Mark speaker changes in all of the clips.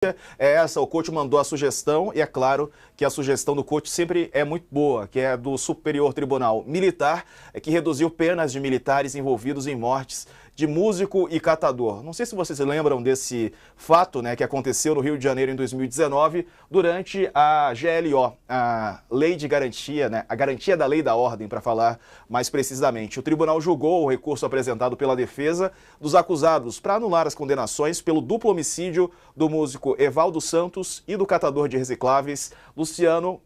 Speaker 1: é essa, o coach mandou a sugestão e é claro que a sugestão do coach sempre é muito boa, que é do Superior Tribunal Militar, que reduziu penas de militares envolvidos em mortes de músico e catador. Não sei se vocês lembram desse fato, né, que aconteceu no Rio de Janeiro em 2019, durante a GLO, a Lei de Garantia, né, a Garantia da Lei da Ordem, para falar mais precisamente. O tribunal julgou o recurso apresentado pela defesa dos acusados para anular as condenações pelo duplo homicídio do músico Evaldo Santos e do catador de recicláveis Luciano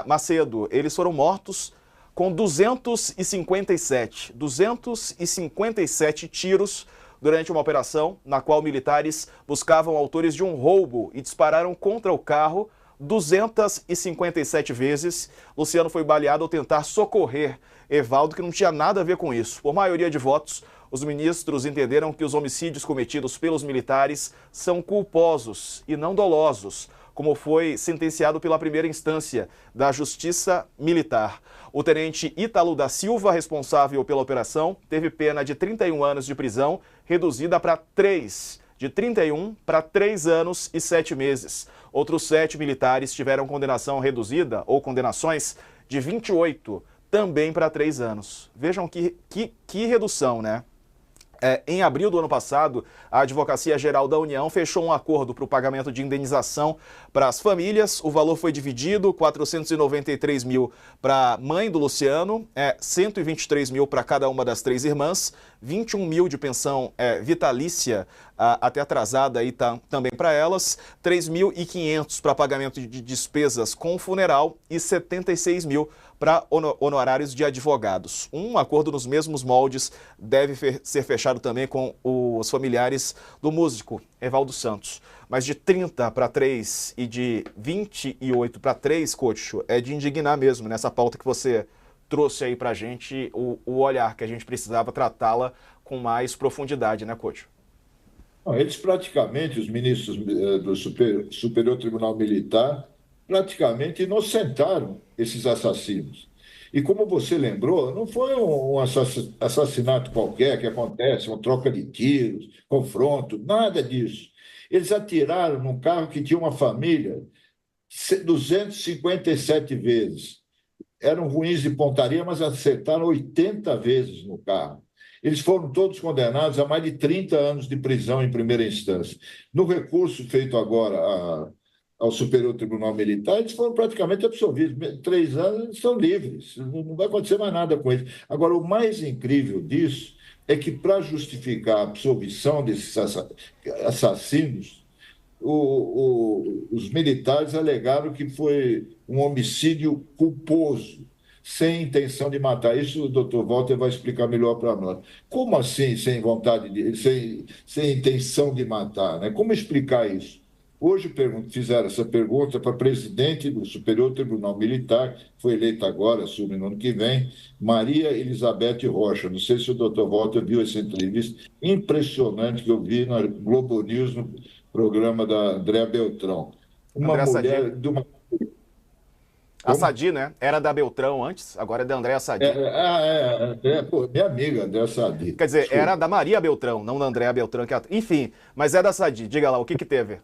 Speaker 1: Macedo. Eles foram mortos com 257 tiros durante uma operação na qual militares buscavam autores de um roubo e dispararam contra o carro 257 vezes. Luciano foi baleado ao tentar socorrer Evaldo, que não tinha nada a ver com isso. Por maioria de votos, os ministros entenderam que os homicídios cometidos pelos militares são culposos e não dolosos, como foi sentenciado pela primeira instância da Justiça Militar. O tenente Ítalo da Silva, responsável pela operação, teve pena de 31 anos de prisão, reduzida para 3, de 31 para 3 anos e 7 meses. Outros 7 militares tiveram condenação reduzida, ou condenações, de 28, também para 3 anos. Vejam que redução, né? Em abril do ano passado, a Advocacia Geral da União fechou um acordo para o pagamento de indenização para as famílias. O valor foi dividido, 493 mil para a mãe do Luciano, 123 mil para cada uma das 3 irmãs, 21 mil de pensão vitalícia, até atrasada aí também para elas, 3.500 para pagamento de despesas com funeral e 76 mil para honorários de advogados. Um acordo nos mesmos moldes deve ser fechado também com os familiares do músico Evaldo Santos. Mas de 30 para 3 e de 28 para 3, coach, é de indignar mesmo nessa pauta que você trouxe aí para a gente, o olhar que a gente precisava tratá-la com mais profundidade, né, coach?
Speaker 2: Eles praticamente, os ministros do Superior Tribunal Militar, praticamente inocentaram esses assassinos. E como você lembrou, não foi um assassinato qualquer que acontece, uma troca de tiros, confronto, nada disso. Eles atiraram num carro que tinha uma família 257 vezes. Eram ruins de pontaria, mas acertaram 80 vezes no carro. Eles foram todos condenados a mais de 30 anos de prisão em primeira instância. No recurso feito agora ao Superior Tribunal Militar, eles foram praticamente absolvidos. 3 anos, eles são livres. Não vai acontecer mais nada com eles. Agora, o mais incrível disso é que, para justificar a absolvição desses assassinos, os militares alegaram que foi um homicídio culposo, sem intenção de matar. Isso o doutor Walter vai explicar melhor para nós. Como assim, sem vontade sem intenção de matar, né? Como explicar isso? Hoje fizeram essa pergunta para a presidente do Superior Tribunal Militar, que foi eleita agora, assume no ano que vem, Maria Elizabeth Rocha. Não sei se o doutor Walter viu essa entrevista impressionante que eu vi na Globo News, no programa da Andréa Beltrão. Uma
Speaker 1: Andréa Sadi.
Speaker 2: mulher de uma...
Speaker 1: A Sadi, né? Era da Beltrão antes, agora é da Andréa Sadi.
Speaker 2: Pô, minha amiga, Andréa Sadi.
Speaker 1: Quer dizer,
Speaker 2: Desculpa.
Speaker 1: era da Maria Beltrão, não da Andréa Beltrão. Enfim, mas é da Sadi. Diga lá, o que teve?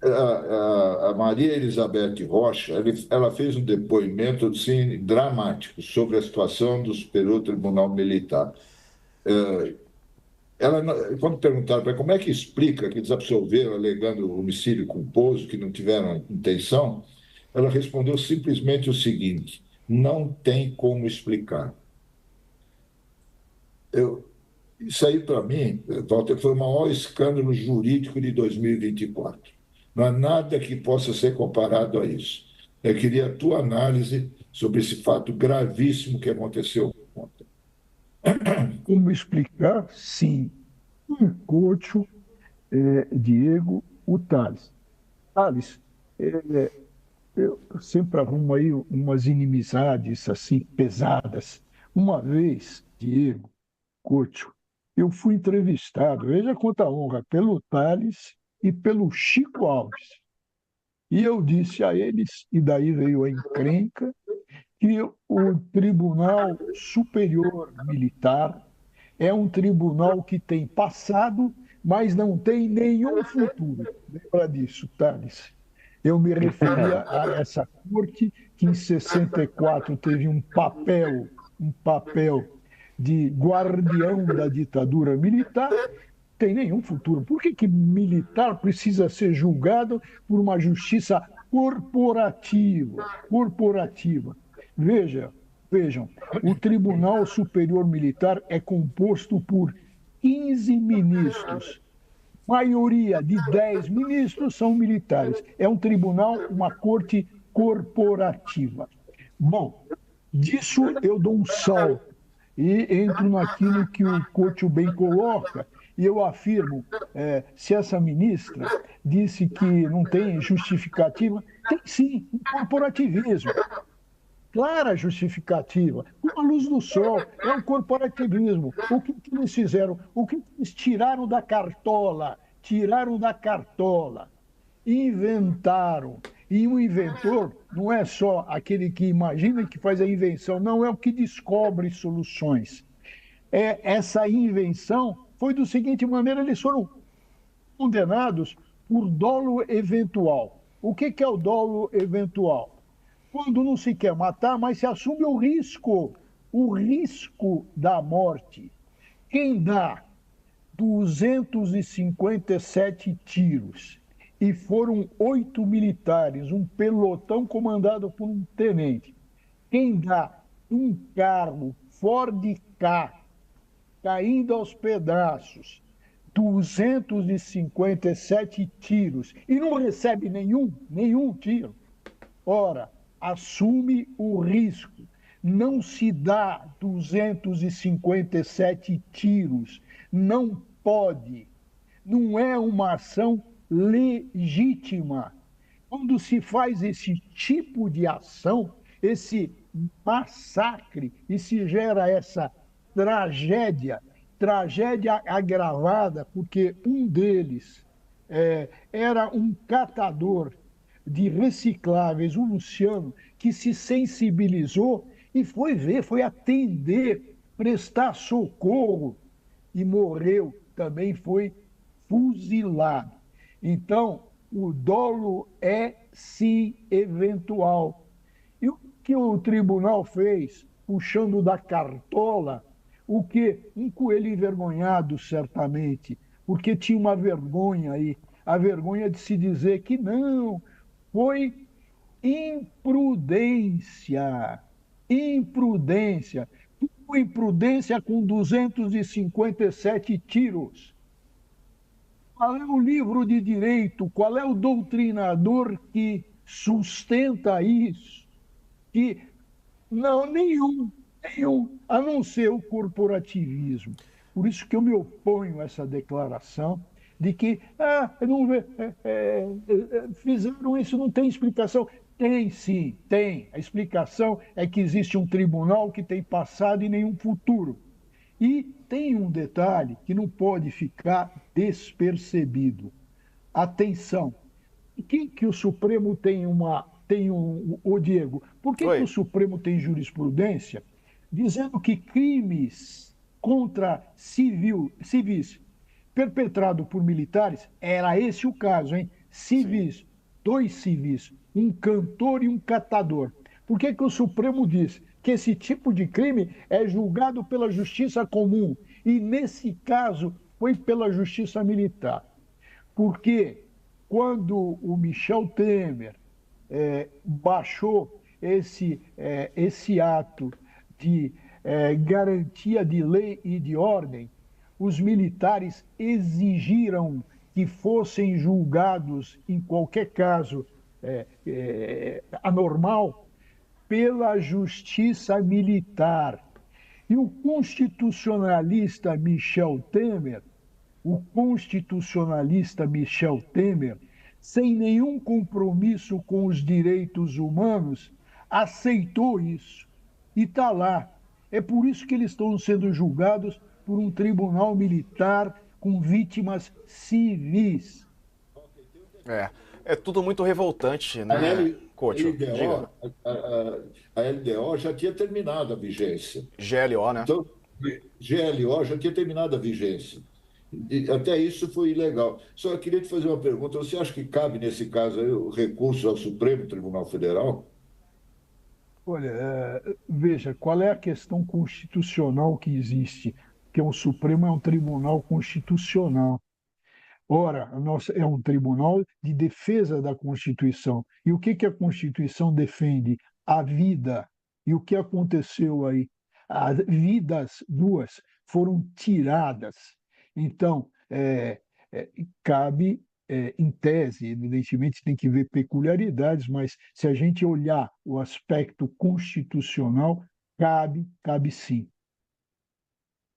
Speaker 2: A Maria Elizabeth Rocha, ela fez um depoimento assim, dramático sobre a situação do Superior Tribunal Militar. Quando perguntaram para ela como é que explica que eles absolveram alegando homicídio culposo, que não tiveram intenção, ela respondeu simplesmente o seguinte: não tem como explicar. Isso aí, para mim, Walter, foi o maior escândalo jurídico de 2024. Não há nada que possa ser comparado a isso. Eu queria a tua análise sobre esse fato gravíssimo que aconteceu ontem.
Speaker 3: Como explicar? Sim. Couto, Diego, o Thales. Thales, eu sempre arrumo aí umas inimizades assim pesadas. Uma vez, Diego, Couto, eu fui entrevistado, veja quanta honra, pelo Thales e pelo Chico Alves. E eu disse a eles, e daí veio a encrenca, que o Tribunal Superior Militar é um tribunal que tem passado, mas não tem nenhum futuro. Lembra disso, Thales? Eu me referia a essa corte que em 64 teve um papel de guardião da ditadura militar, tem nenhum futuro. Por que que militar precisa ser julgado por uma justiça corporativa? Corporativa. Vejam, o Tribunal Superior Militar é composto por 15 ministros. Maioria de 10 ministros são militares. É um tribunal, uma corte corporativa. Bom, disso eu dou um salto e entro naquilo que o Couto bem coloca, e eu afirmo, se essa ministra disse que não tem justificativa, tem sim, um corporativismo. Clara justificativa, com a luz do sol, é um corporativismo. O que eles fizeram? O que eles tiraram da cartola? Tiraram da cartola, inventaram. E o inventor não é só aquele que imagina e que faz a invenção, não é o que descobre soluções. Essa invenção foi da seguinte maneira: eles foram condenados por dolo eventual. O que é o dolo eventual? Quando não se quer matar, mas se assume o risco da morte. Quem dá 257 tiros e foram 8 militares, um pelotão comandado por um tenente. Quem dá um carro Ford Ka caindo aos pedaços, 257 tiros e não recebe nenhum tiro, ora, assume o risco. Não se dá 257 tiros, não pode. Não é uma ação legítima. Quando se faz esse tipo de ação, esse massacre, e se gera essa tragédia agravada, porque um deles era um catador de recicláveis, o Luciano, que se sensibilizou e foi atender, prestar socorro e morreu, também foi fuzilado. Então, o dolo é sim eventual. E o que o tribunal fez, puxando da cartola, o que um coelho envergonhado, certamente, porque tinha uma vergonha aí, a vergonha de se dizer que não, foi imprudência. Imprudência. Imprudência com 257 tiros. Qual é o livro de direito? Qual é o doutrinador que sustenta isso? Que não, nenhum, a não ser o corporativismo. Por isso que eu me oponho a essa declaração de que fizeram isso, não tem explicação. Tem sim, tem. A explicação é que existe um tribunal que tem passado e nenhum futuro. E tem um detalhe que não pode ficar despercebido. Atenção, por que o Supremo ô Diego, por que o Supremo tem jurisprudência dizendo que crimes contra civis perpetrados por militares, era esse o caso, hein? Civis, sim. 2 civis, um cantor e um catador. Por que o Supremo diz que esse tipo de crime é julgado pela justiça comum e, nesse caso, foi pela justiça militar? Porque quando o Michel Temer baixou esse ato de garantia de lei e de ordem, os militares exigiram que fossem julgados, em qualquer caso anormal, pela justiça militar. E o constitucionalista Michel Temer, sem nenhum compromisso com os direitos humanos, aceitou isso. E está lá. É por isso que eles estão sendo julgados por um tribunal militar com vítimas civis.
Speaker 1: É tudo muito revoltante, né, Couto?
Speaker 2: A LDO já tinha terminado a vigência.
Speaker 1: GLO, né?
Speaker 2: Então, GLO já tinha terminado a vigência. E até isso foi ilegal. Só eu queria te fazer uma pergunta. Você acha que cabe, nesse caso, aí, o recurso ao Supremo Tribunal Federal?
Speaker 3: Olha, veja, qual é a questão constitucional que existe? Que o Supremo é um tribunal constitucional. Ora, é um tribunal de defesa da Constituição. E o que, que a Constituição defende? A vida. E o que aconteceu aí? As vidas duas foram tiradas. Então, cabe, em tese, evidentemente tem que ver peculiaridades, mas se a gente olhar o aspecto constitucional, cabe sim.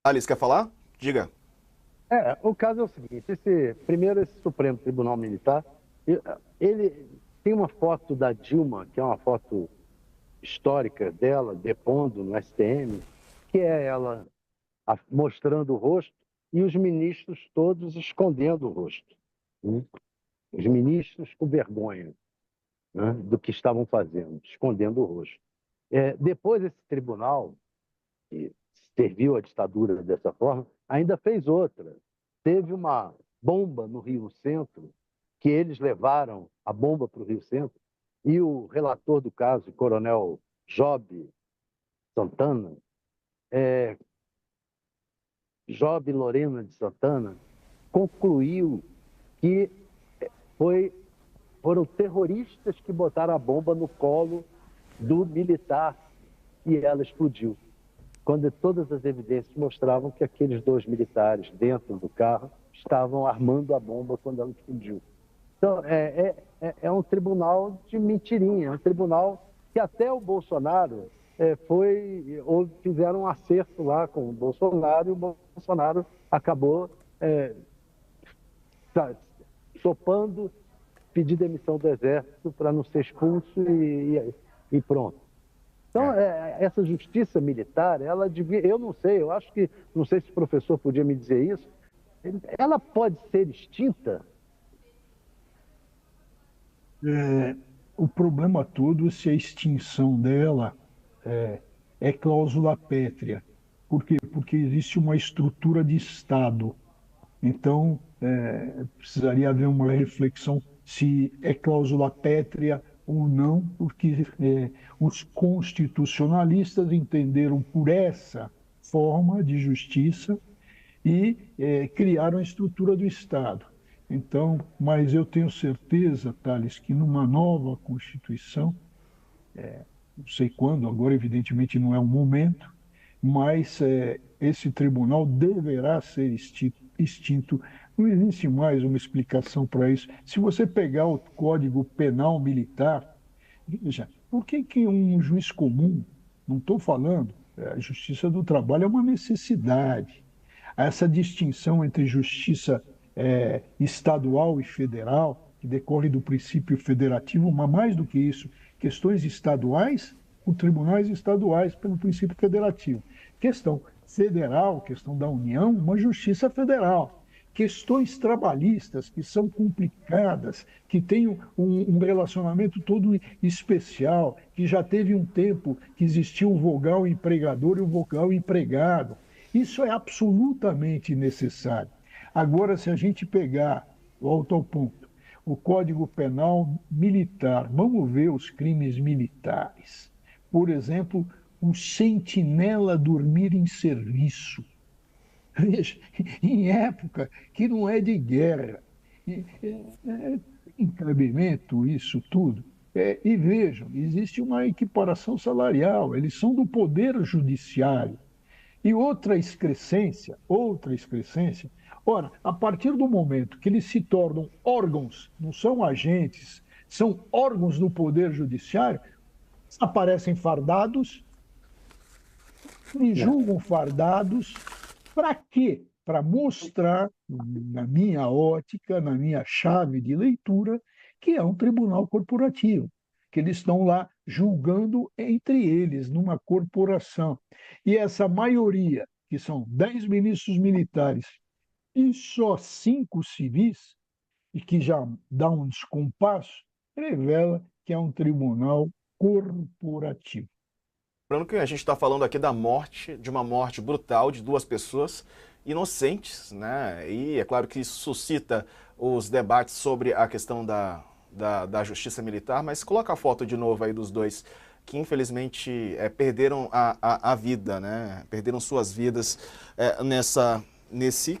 Speaker 1: Alice, quer falar? Diga.
Speaker 4: O caso é o seguinte, primeiro esse Supremo Tribunal Militar, ele tem uma foto da Dilma, que é uma foto histórica dela, depondo no STM, que é ela mostrando o rosto e os ministros todos escondendo o rosto. Né? Os ministros com vergonha, né, do que estavam fazendo, escondendo o rosto. Depois esse tribunal, que serviu a ditadura dessa forma, ainda fez outra. Teve uma bomba no Rio Centro, que eles levaram a bomba para o Rio Centro, e o relator do caso, o coronel Job Santana, Job Lorena de Santana, concluiu que foram terroristas que botaram a bomba no colo do militar e ela explodiu. Quando todas as evidências mostravam que aqueles dois militares dentro do carro estavam armando a bomba quando ela explodiu. Então, é um tribunal de mentirinha, é um tribunal que até o Bolsonaro fizeram um acerto lá com o Bolsonaro e o Bolsonaro acabou topando pedir demissão do Exército para não ser expulso e pronto. Então, essa justiça militar, ela devia, eu não sei, não sei se o professor podia me dizer isso, ela pode ser extinta?
Speaker 3: O problema todo é se a extinção dela é cláusula pétrea. Por quê? Porque existe uma estrutura de Estado. Então, precisaria haver uma reflexão se é cláusula pétrea ou não, porque os constitucionalistas entenderam por essa forma de justiça e criaram a estrutura do Estado. Então, mas eu tenho certeza, Thales, que numa nova Constituição, não sei quando, agora evidentemente não é o momento, mas esse tribunal deverá ser extinto. Não existe mais uma explicação para isso. Se você pegar o Código Penal Militar, veja, por que um juiz comum, não estou falando, a justiça do trabalho é uma necessidade. Essa distinção entre justiça estadual e federal, que decorre do princípio federativo, mas mais do que isso, questões estaduais com tribunais estaduais pelo princípio federativo. Questão federal, questão da União, uma justiça federal. Questões trabalhistas que são complicadas, que têm um relacionamento todo especial, que já teve um tempo que existiu o vogal empregador e o vogal empregado. Isso é absolutamente necessário. Agora, se a gente pegar, volto ao ponto, o Código Penal Militar, vamos ver os crimes militares. Por exemplo, um sentinela dormir em serviço. Veja, em época que não é de guerra, encabimento, isso tudo. E vejam, existe uma equiparação salarial, eles são do poder judiciário. E outra excrescência, ora, a partir do momento que eles se tornam órgãos, não são agentes, são órgãos do poder judiciário, aparecem fardados, me julgam fardados, para quê? Para mostrar, na minha ótica, na minha chave de leitura, que é um tribunal corporativo, que eles estão lá julgando entre eles, numa corporação. E essa maioria, que são 10 ministros militares e só 5 civis, e que já dá um descompasso, revela que é um tribunal corporativo.
Speaker 1: Lembrando que a gente está falando aqui da morte, de uma morte brutal de duas pessoas inocentes, né? E é claro que isso suscita os debates sobre a questão da justiça militar, mas coloca a foto de novo aí dos dois que infelizmente perderam a vida, né? Perderam suas vidas nesse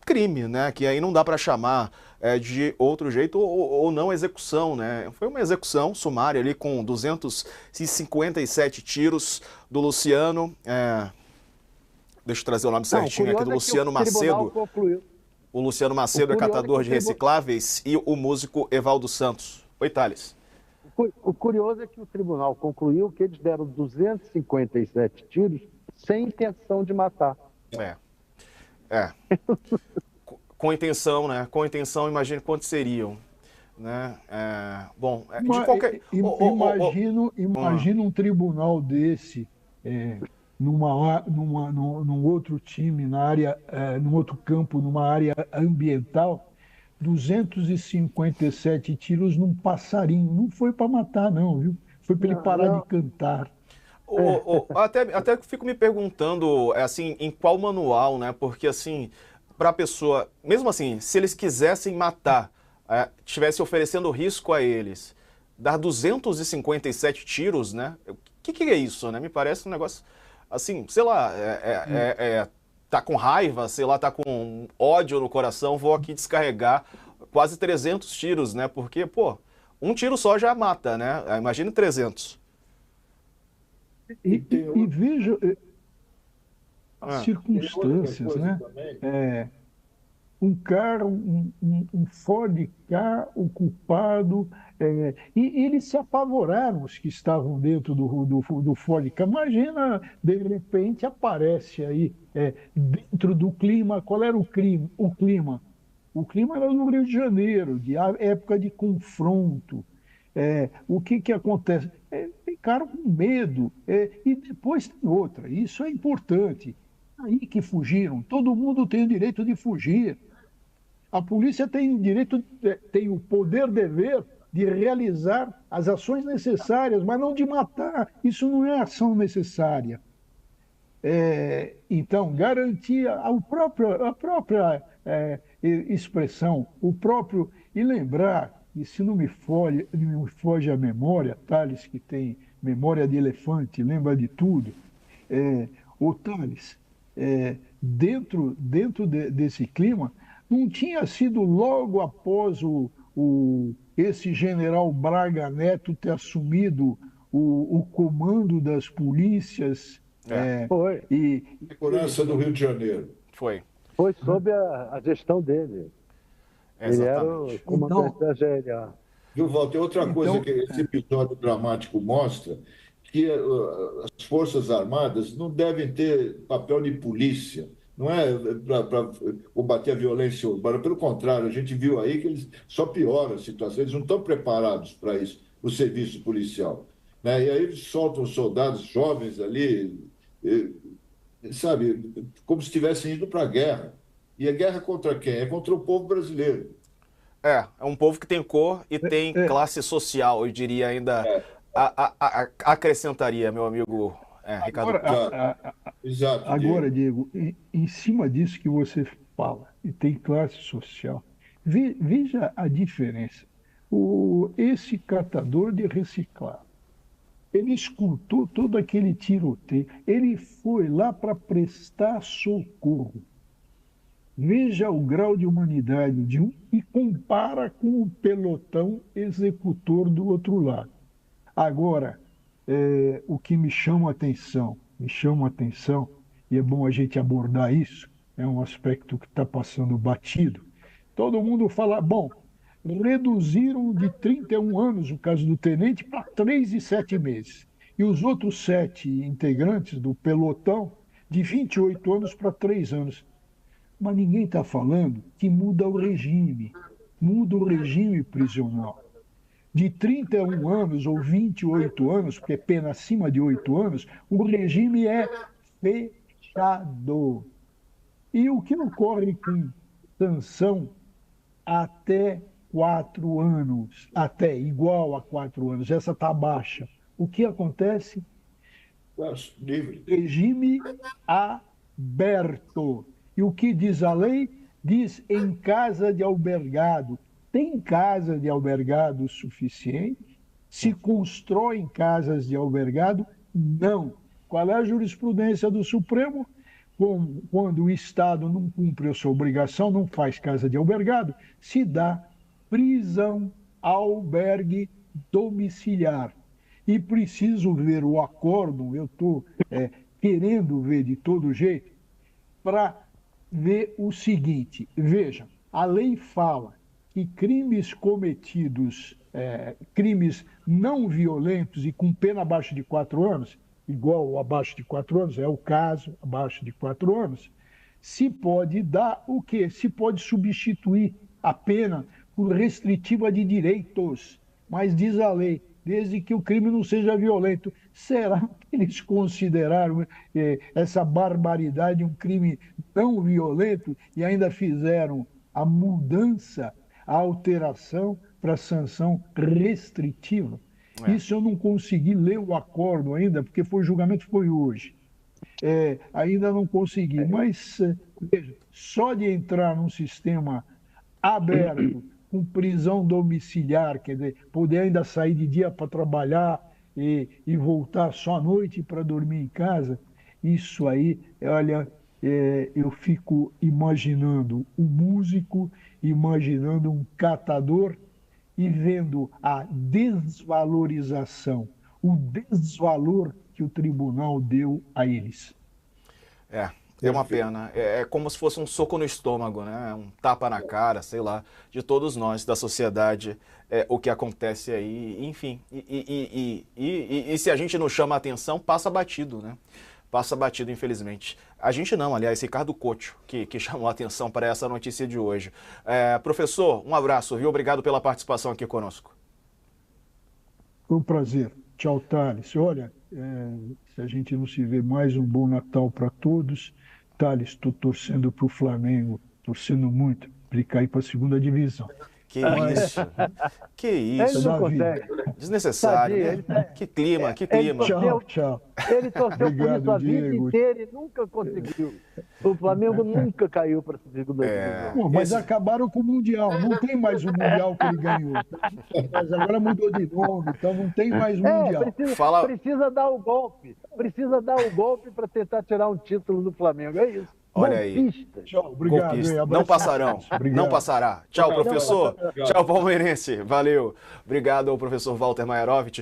Speaker 1: crime, né? Que aí não dá para chamar de outro jeito ou não execução, né? Foi uma execução sumária ali com 257 tiros do Luciano. Deixa eu trazer o nome certinho aqui do Luciano Macedo. O Luciano Macedo é catador de recicláveis e o músico Evaldo Santos. Oi, Thales.
Speaker 4: O curioso é que o tribunal concluiu que eles deram 257 tiros sem intenção de matar.
Speaker 1: Com intenção, né? Com intenção, imagine quantos seriam. Né?
Speaker 3: De qualquer... Imagina um tribunal desse num outro time, na área, num outro campo, numa área ambiental, 257 tiros num passarinho. Não foi para matar, não, viu? Foi para ele parar de cantar.
Speaker 1: Até fico me perguntando, assim, em qual manual, né? Porque, assim, para a pessoa, mesmo assim, se eles quisessem matar, estivesse oferecendo risco a eles, dar 257 tiros, né? O que é isso, né? Me parece um negócio, assim, sei lá, tá com raiva, sei lá, tá com ódio no coração, vou aqui descarregar quase 300 tiros, né? Porque, pô, um tiro só já mata, né? Imagine 300.
Speaker 3: E veja as circunstâncias, né? Um carro, um Ford Ka ocupado, e eles se apavoraram, os que estavam dentro do Ford Ka. Imagina, de repente aparece aí, dentro do clima, qual era o clima? O clima era no Rio de Janeiro, de época de confronto. O que acontece? Ficaram com medo. E depois tem outra, isso é importante. Aí que fugiram, todo mundo tem o direito de fugir. A polícia tem o direito, tem o poder-dever de realizar as ações necessárias, mas não de matar. Isso não é ação necessária. Então, garantir a própria expressão, e lembrar, e se não me foge a memória, Thales, que tem memória de elefante, lembra de tudo, Thales, dentro desse clima, não tinha sido logo após esse general Braga Neto ter assumido o comando das polícias.
Speaker 4: Foi.
Speaker 2: Segurança do Rio de Janeiro.
Speaker 1: Foi
Speaker 4: sob a gestão dele. Ele era o comandante da GLA.
Speaker 2: Viu, Walter? Outra coisa que esse episódio dramático mostra, que as Forças Armadas não devem ter papel de polícia. Não é para combater a violência urbana, pelo contrário, a gente viu aí que eles só pioram a situação, eles não estão preparados para isso, o serviço policial. Né? E aí eles soltam soldados jovens ali, sabe, como se estivessem indo para a guerra. E a guerra contra quem? É contra o povo brasileiro.
Speaker 1: É um povo que tem cor e tem classe social, eu diria ainda, acrescentaria, meu amigo Ricardo.
Speaker 3: Agora, Diego, em cima disso que você fala, e tem classe social, veja a diferença. Esse catador de reciclável, ele escutou todo aquele tiroteio, ele foi lá para prestar socorro. Veja o grau de humanidade de um e compara com o pelotão executor do outro lado. Agora, o que me chama a atenção, e é bom a gente abordar isso, é um aspecto que está passando batido. Todo mundo fala, bom, reduziram de 31 anos o caso do tenente para 3 e 7 meses. E os outros 7 integrantes do pelotão, de 28 anos para 3 anos. Mas ninguém está falando que muda o regime prisional. De 31 anos ou 28 anos, porque é pena acima de 8 anos, o regime é fechado. E o que ocorre com sanção até 4 anos, até igual a 4 anos, essa está baixa. O que acontece? Regime aberto. E E o que diz a lei? Diz em casa de albergado. Tem casa de albergado suficiente? Se constroem casas de albergado? Não. Qual é a jurisprudência do Supremo? Quando o Estado não cumpre a sua obrigação, não faz casa de albergado, se dá prisão, albergue domiciliar. E preciso ver o acórdão, eu estou querendo ver de todo jeito, para ver o seguinte. Veja, a lei fala que crimes cometidos, crimes não violentos e com pena abaixo de 4 anos, igual ou abaixo de 4 anos, é o caso, abaixo de 4 anos, se pode dar o quê? Se pode substituir a pena por restritiva de direitos. Mas diz a lei, desde que o crime não seja violento. Será que eles consideraram essa barbaridade um crime não violento e ainda fizeram a mudança, a alteração para sanção restritiva? Isso eu não consegui ler o acórdão ainda, porque o julgamento foi hoje. Ainda não consegui, mas veja, só de entrar num sistema aberto, com prisão domiciliar, quer dizer, poder ainda sair de dia para trabalhar e voltar só à noite para dormir em casa, isso aí, olha, eu fico imaginando um músico, imaginando um catador e vendo a desvalorização, o desvalor que o tribunal deu a eles.
Speaker 1: É uma pena. É como se fosse um soco no estômago, né? Um tapa na cara, sei lá, de todos nós, da sociedade, o que acontece aí, enfim. E se a gente não chama a atenção, passa batido, né? Passa batido, infelizmente. A gente não, aliás, Ricardo Couto, que chamou a atenção para essa notícia de hoje. Professor, um abraço, viu? Obrigado pela participação aqui conosco.
Speaker 3: Foi um prazer. Tchau, Thales. Olha, se a gente não se vê mais, um bom Natal para todos. Thales, estou torcendo para o Flamengo, torcendo muito, para ele cair para a 2ª divisão.
Speaker 1: Que isso? Que isso?
Speaker 4: Ele não consegue.
Speaker 1: Desnecessário, né? Que clima, que clima.
Speaker 3: Tchau.
Speaker 4: Ele torceu por isso a vida
Speaker 3: Diego.
Speaker 4: inteira e nunca conseguiu. O Flamengo nunca caiu para a 2ª divisão.
Speaker 3: Pô, mas acabaram com o Mundial. Não tem mais o Mundial que ele ganhou. Mas agora mudou de nome, então não tem mais o Mundial.
Speaker 4: Precisa dar o golpe. Precisa dar o golpe para tentar tirar um título do Flamengo. É isso.
Speaker 1: Olha aí.
Speaker 3: Tchau, obrigado.
Speaker 1: Não passarão, não passará. Tchau, professor. Tchau, palmeirense. Valeu. Obrigado ao professor Walter Maierovitch.